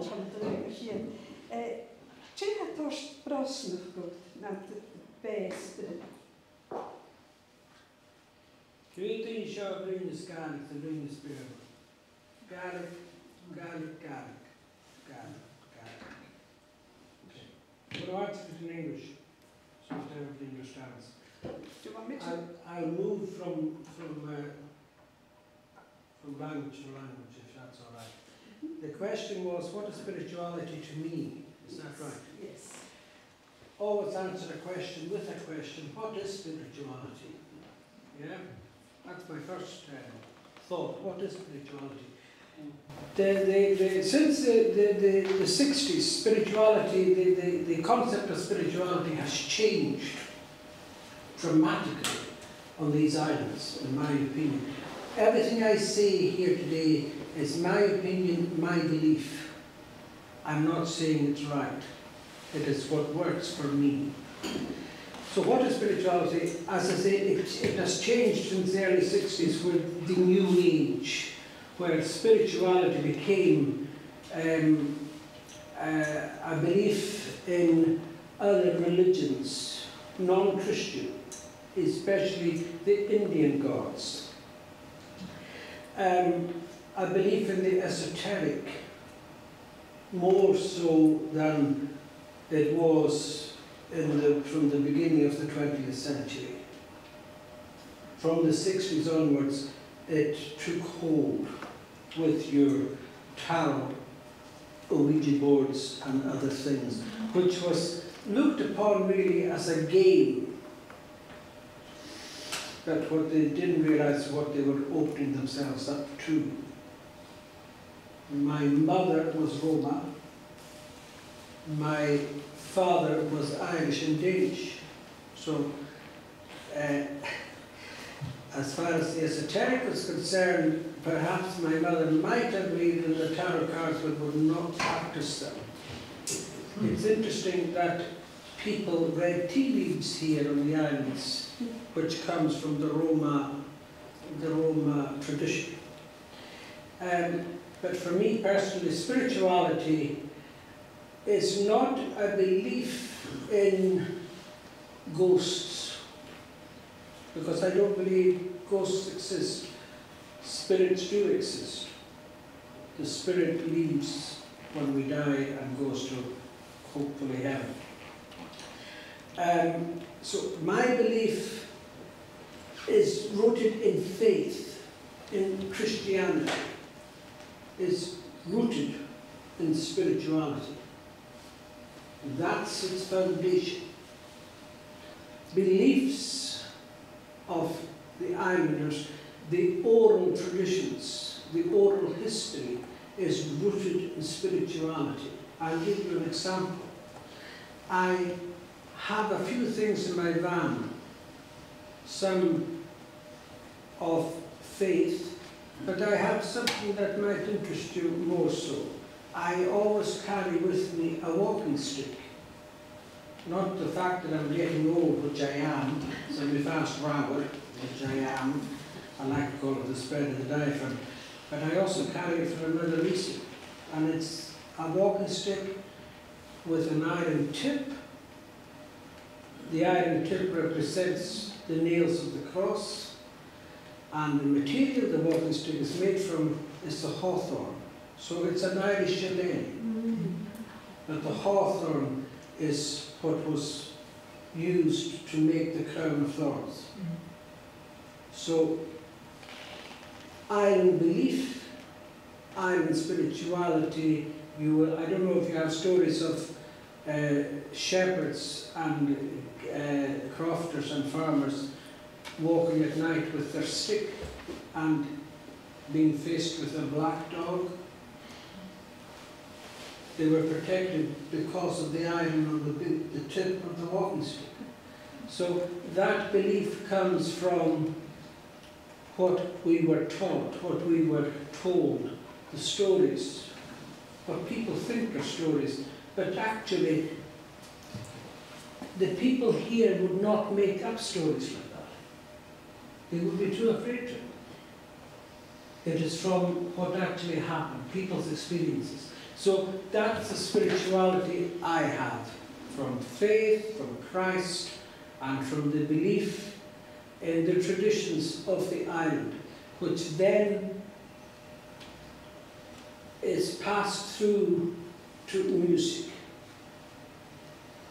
van de reageren. Če je to šprosno nad beste? Trainee seo Uist Gaelic the Uist Gaelic. Gaelic. Okay. But I'll answer it in English, so that everybody understands. Do you want me to? I'll move from language to language, if that's all right. The question was, what is spirituality to me? Is that right? Yes. Always answer a question with a question. What is spirituality? Yeah? That's my first thought. What is spirituality? Since the 60s, spirituality, the concept of spirituality has changed dramatically on these islands, in my opinion. Everything I say here today is my opinion, my belief. I'm not saying it's right. It is what works for me. So what is spirituality? As I say, it has changed since the early 60s with the New Age, where spirituality became a belief in other religions, non-Christian, especially the Indian gods. A belief in the esoteric, more so than it was from the beginning of the 20th century. From the 60s onwards, it took hold with your tarot, Ouija boards and other things, which was looked upon really as a game. But what they didn't realise what they were opening themselves up to. My mother was Roma. My father was Irish and Danish. So, as far as the esoteric was concerned, perhaps my mother might have believed in the tarot cards but would not practice them. It's interesting that people read tea leaves here on the islands, which comes from the Roma tradition. But for me personally, spirituality is not a belief in ghosts, because I don't believe ghosts exist. Spirits do exist. The spirit leaves when we die and goes to hopefully heaven. So my belief is rooted in faith, in Christianity, is rooted in spirituality. That's its foundation. Beliefs of the islanders, the oral traditions, the oral history is rooted in spirituality. I'll give you an example. I have a few things in my van, some of faith, but I have something that might interest you more so. I always carry with me a walking stick. Not the fact that I'm getting old, which I am, so I'm a fast rower, which I am. I like to call it the spread of the diaphragm. But I also carry it for another reason. And it's a walking stick with an iron tip. The iron tip represents the nails of the cross. And the material the walking stick is made from is the hawthorn. So it's an Irish shillelagh. But the hawthorn is what was used to make the crown of thorns. So island belief, island spirituality, I don't know if you have stories of shepherds and crofters and farmers walking at night with their stick and being faced with a black dog. They were protected because of the iron on the tip of the walking stick. So that belief comes from what we were taught, what we were told, the stories, what people think are stories. But actually, the people here would not make up stories like that. They would be too afraid to. It is from what actually happened, people's experiences. So that's the spirituality I have, from faith, from Christ, and from the belief in the traditions of the island, which then is passed through to music.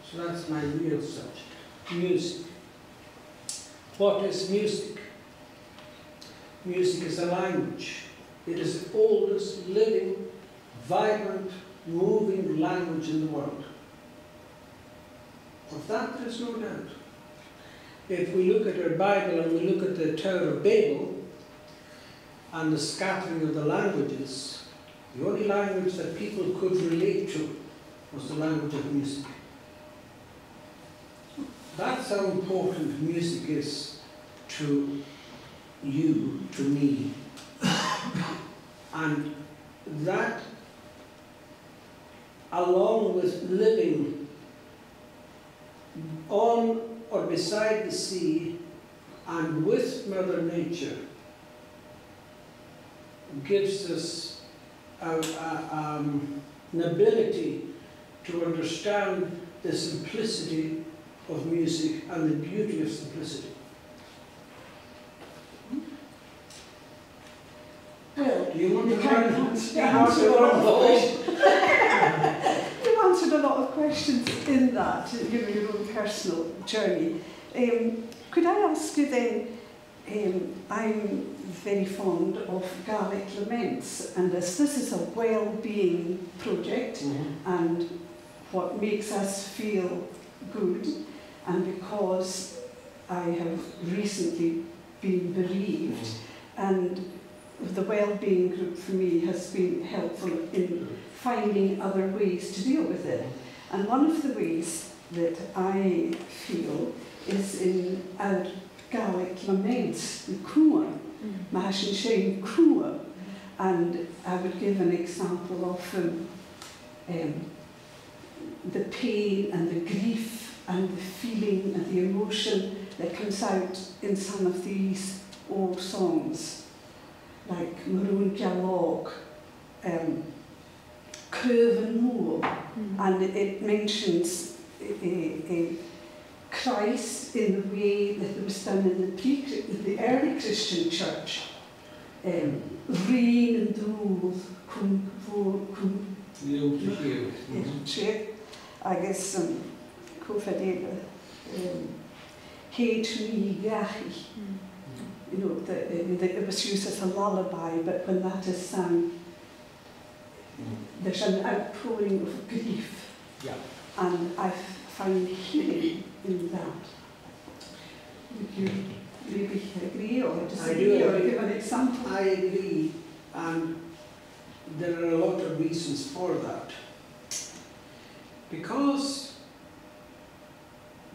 So that's my real subject, music. What is music? Music is a language. It is the oldest living, vibrant, moving language in the world. Of that there is no doubt. If we look at our Bible and we look at the Tower of Babel and the scattering of the languages, the only language that people could relate to was the language of music. That's how important music is to you, to me. And that, along with living on or beside the sea and with Mother Nature, gives us an ability to understand the simplicity of music and the beauty of simplicity. Well, you want to You answered a lot of questions in that, you know, your own personal journey. Could I ask you then, I'm very fond of Gaelic laments, and as this is a well-being project, and what makes us feel good, and because I have recently been bereaved, and the Wellbeing group for me has been helpful in finding other ways to deal with it. And one of the ways that I feel is in our Gaelic laments, the cua, Mahashin Shane cua. And I would give an example of the pain and the grief and the feeling and the emotion that comes out in some of these old songs, like Uist Gaelic, and it mentions Christ in the way that it was done in the early Christian church. Rain and dúil I guess Cofadela hate me gachi. You know, it was used as a lullaby, but when that is sung, there's an outpouring of grief. Yeah. And I find healing in that. Would you maybe agree or disagree or give an example? I agree, and there are a lot of reasons for that. Because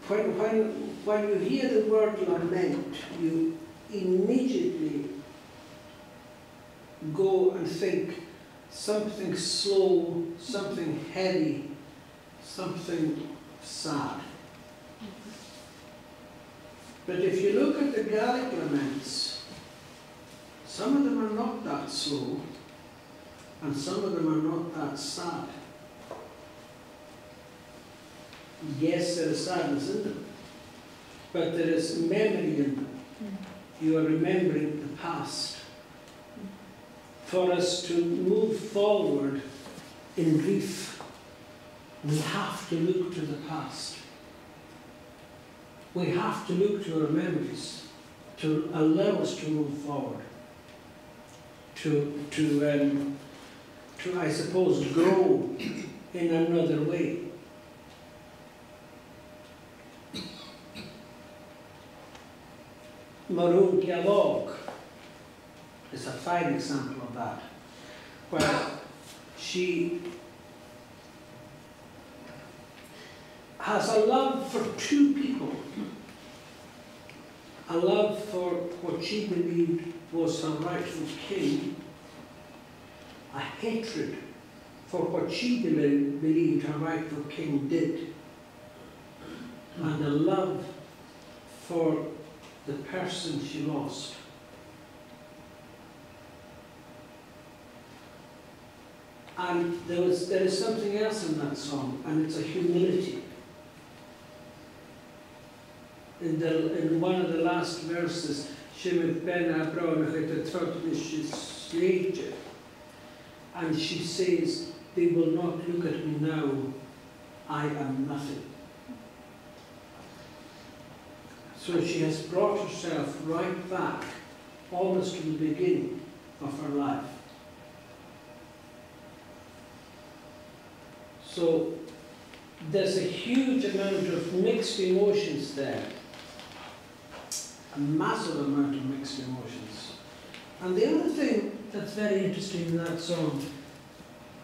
when you hear the word lament, you immediately go and think something slow, something heavy, something sad. But if you look at the Gaelic laments, some of them are not that slow, and some of them are not that sad. Yes, there is sadness in them, but there is memory in them. You are remembering the past. For us to move forward in grief, we have to look to the past. We have to look to our memories to allow us to move forward, to I suppose, grow in another way. Uist Gaelic is a fine example of that, where she has a love for two people, a love for what she believed was her rightful king, a hatred for what she believed her rightful king did, and a love for the person she lost. And there is something else in that song, and it's a humility. In one of the last verses, and she says, they will not look at me now, I am nothing. So she has brought herself right back, almost to the beginning of her life. So there's a huge amount of mixed emotions there. A massive amount of mixed emotions. And the other thing that's very interesting in that song,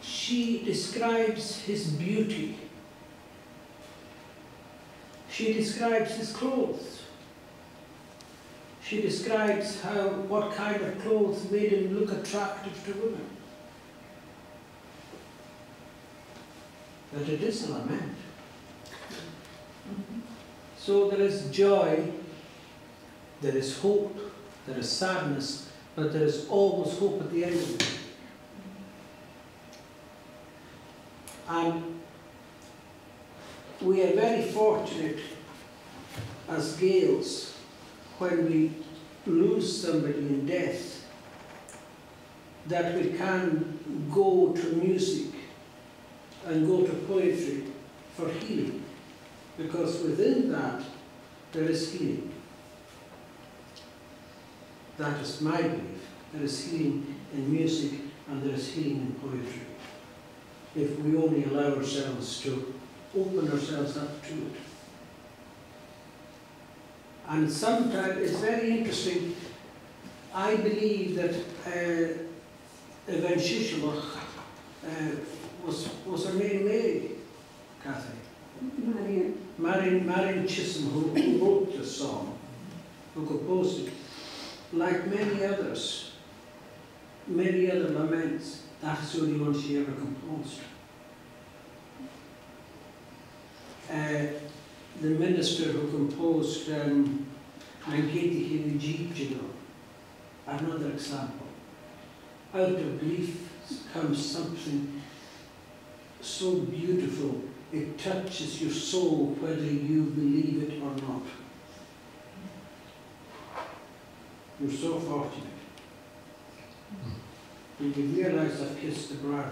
she describes his beauty. She describes his clothes. She describes what kind of clothes made him look attractive to women. But it is a lament. So there is joy, there is hope, there is sadness, but there is always hope at the end of it. And we are very fortunate as Gaels when we lose somebody in death that we can go to music and go to poetry for healing, because within that there is healing. That is my belief. There is healing in music and there is healing in poetry, if we only allow ourselves to open ourselves up to it. And sometimes it's very interesting. I believe that Evan Shishloch was her name Mary, Cathy? Marion Chisholm, who wrote the song, who composed it. Like many others, many other laments, that's the only one she ever composed. The minister who composed Mangeti Hinijib, another example. Out of grief comes something so beautiful, it touches your soul whether you believe it or not. You're so fortunate. And you realise I've kissed the bride.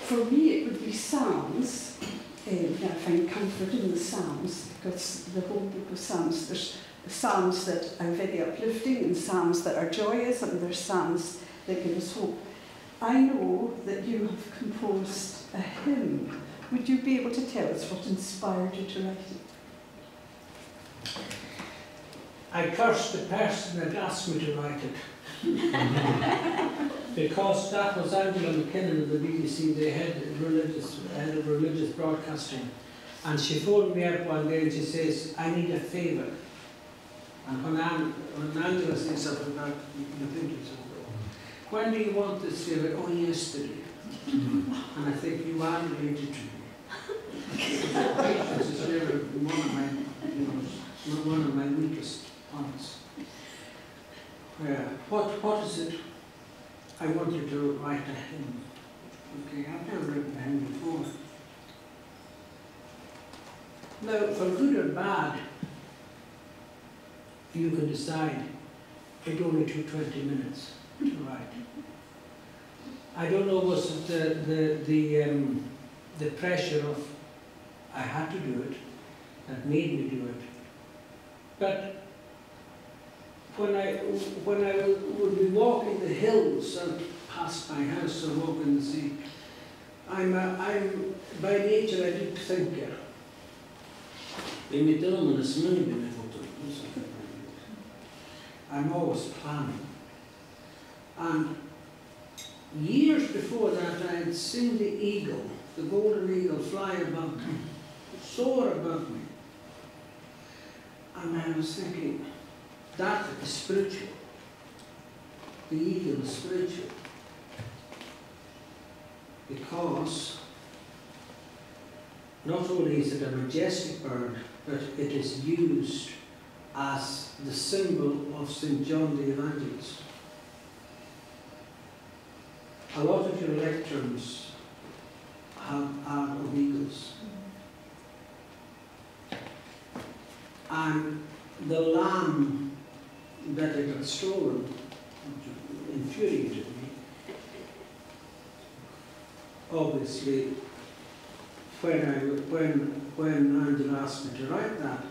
For me, it would be Psalms. I find comfort in the Psalms, because the whole book of Psalms, there's Psalms that are very uplifting, and Psalms that are joyous, and there's Psalms that give us hope. I know that you have composed a hymn. Would you be able to tell us what inspired you to write it? I cursed the person that asked me to write it. Because that was Angela McKinnon of the BBC. They had a religious broadcasting. And she phoned me up one day and she says, I need a favour. And when Angela says something about the things, when do you want this favour? Oh, yesterday. And I think you are related to me. Patience is really one of my weakest points. What is it? I want you to write a hymn. Okay, I've never written a hymn before. Now, for good or bad, you can decide. It only took 20 minutes to write. I don't know, was it the pressure of I had to do it that made me do it. But when I would be walking the hills and past my house or walking the sea, I'm by nature a deep thinker. I'm always planning. And years before that, I had seen the eagle, the golden eagle, fly above me, soar above me. And I was thinking, that is spiritual. The eagle is spiritual. Because not only is it a majestic bird, but it is used as the symbol of St. John the Evangelist. A lot of your lecterns are of eagles. And the lamb that I got stolen, which infuriated me, obviously, when Angela asked me to write that,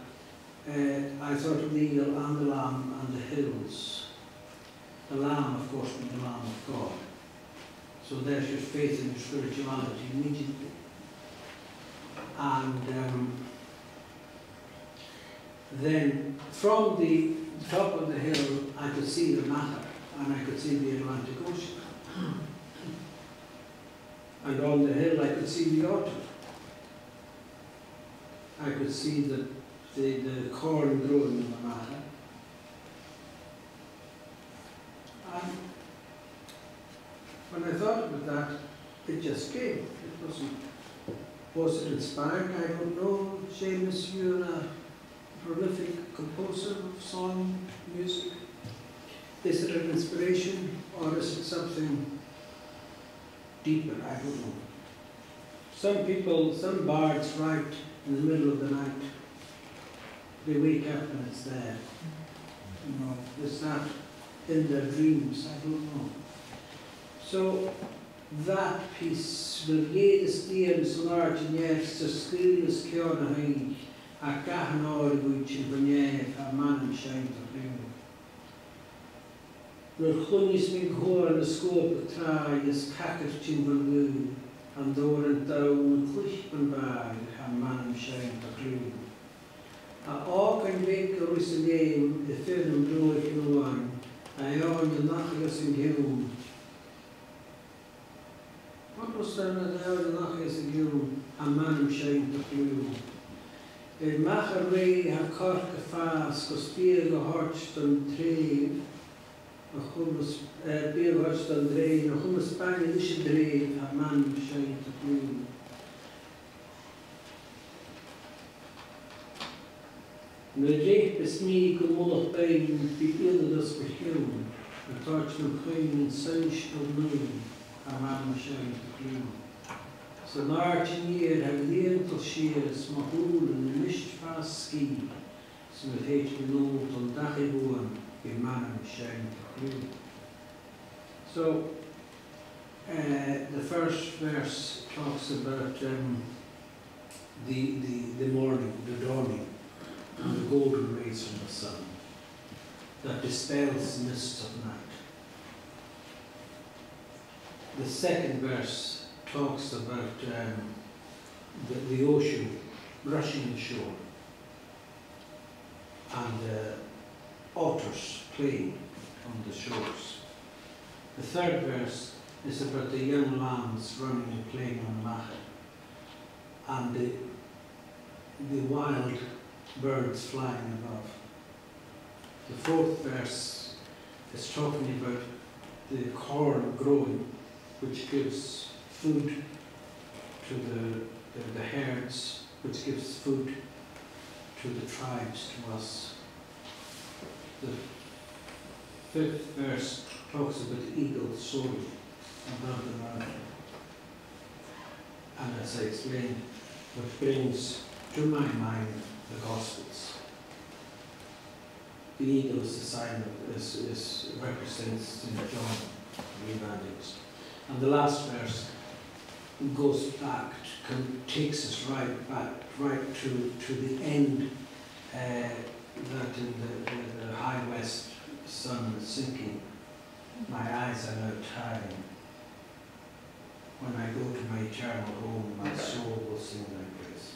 I thought of the eagle and the lamb and the hills. The lamb, of course, being the Lamb of God. So there's your faith and your spirituality immediately. And then from the top of the hill, I could see the Matter, and I could see the Atlantic Ocean. And on the hill, I could see the Otter. I could see the corn growing in the Matter. And when I thought about that, it just came. It wasn't. Was it inspired? I don't know. Seamus, you're a prolific composer of song, music. Is it an inspiration, or is it something deeper? I don't know. Some people, some bards write in the middle of the night. They wake up and it's there. You know, it's not in their dreams. I don't know. So that piece, Vergedes Diels Largeniers, the Skills Kjornahing, a Gahanor which in Vanyef, a man and shine to him. Ruchunis min Horn, the scope of Try, is Kacker Chimbergu, and Doran down, Kushpenbag, a man and shine to him. A Ork and Wake or is the name, the film Blow Huan, I own the Nachas in Hume. What was there in the Nachas in Hume? A man and shine to him. In Macharay have cork a fast, go spear a Horchton trade, a hummus beer Horchton drain, a hummus Bangladesh drain, a man shine to blue. No dreig besmee go mullach bain, be ill us for human, a torch no queen and sunsh no moon, a man shine to blue. So large year have leertal shears, ma hool and mished fast ski, so with H below on Dachibuan, be man shine to blue. So the first verse talks about the morning, the dawning, and the golden rays from the sun that dispels the mists of night. The second verse talks about the ocean rushing ashore and otters playing on the shores. The third verse is about the young lambs running and playing on the Macha and the wild birds flying above. The fourth verse is talking about the corn growing, which gives food to the herds, which gives food to the tribes, to us. The fifth verse talks about the eagle soaring above the mountain. And as I explained, what brings to my mind the Gospels. The eagle is the sign of, represents St. John the Evangelist. And the last verse goes back, takes us right back, right to the end, that in the high west sun is sinking. My eyes are now tiring. When I go to my eternal home, my soul will sing thy praise.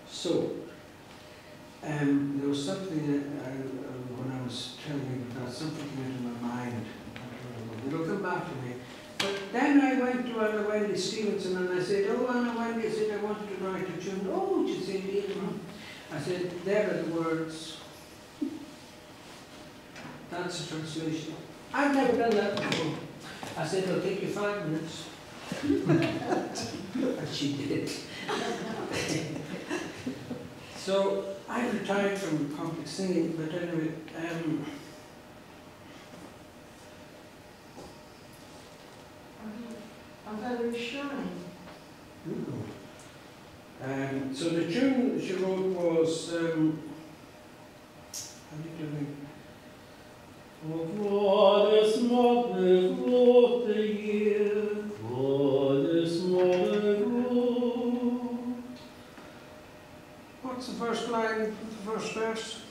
So, there was something when I was telling you about something came into my mind. It'll come back to me. But then I went to Anna Wendy Stevenson and I said, oh, Anna Wendy, I said, I wanted to write a tune. Oh, she said, I said, there are the words. That's a translation. I've never done that before. I said, it'll take you 5 minutes. And she did. So I retired from public singing, but anyway, I'm very shy. So the tune she wrote was, how do you do it? What's the first line of the first verse?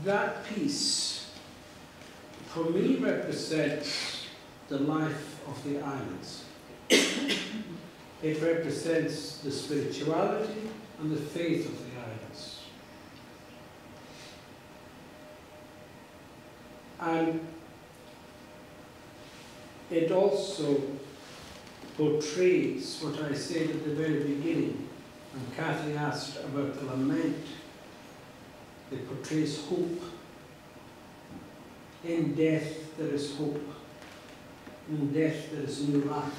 That piece, for me, represents the life of the islands. It represents the spirituality and the faith of the islands. And it also portrays what I said at the very beginning, when Cathy asked about the lament. It portrays hope. In death there is hope. In death there is new life,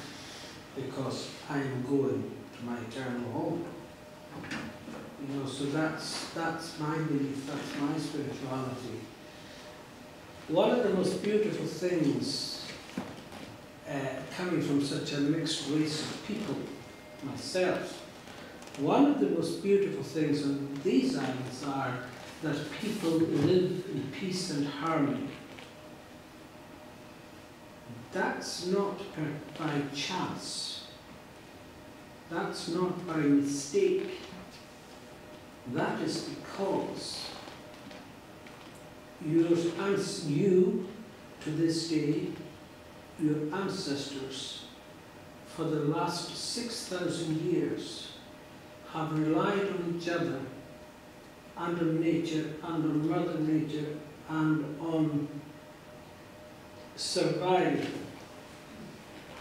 because I am going to my eternal home. You know, so that's my belief, that's my spirituality. One of the most beautiful things, coming from such a mixed race of people, myself, one of the most beautiful things on these islands are that people live in peace and harmony. That's not by chance. That's not by mistake. That is because you, to this day, your ancestors, for the last 6,000 years, have relied on each other and on nature, and on Mother Nature, and on survival.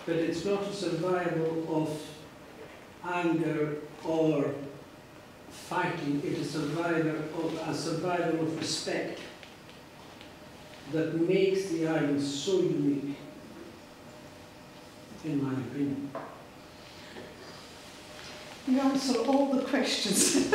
But it's not a survival of anger or fighting, it is a survival of respect that makes the island so unique, in my opinion. You answer all the questions.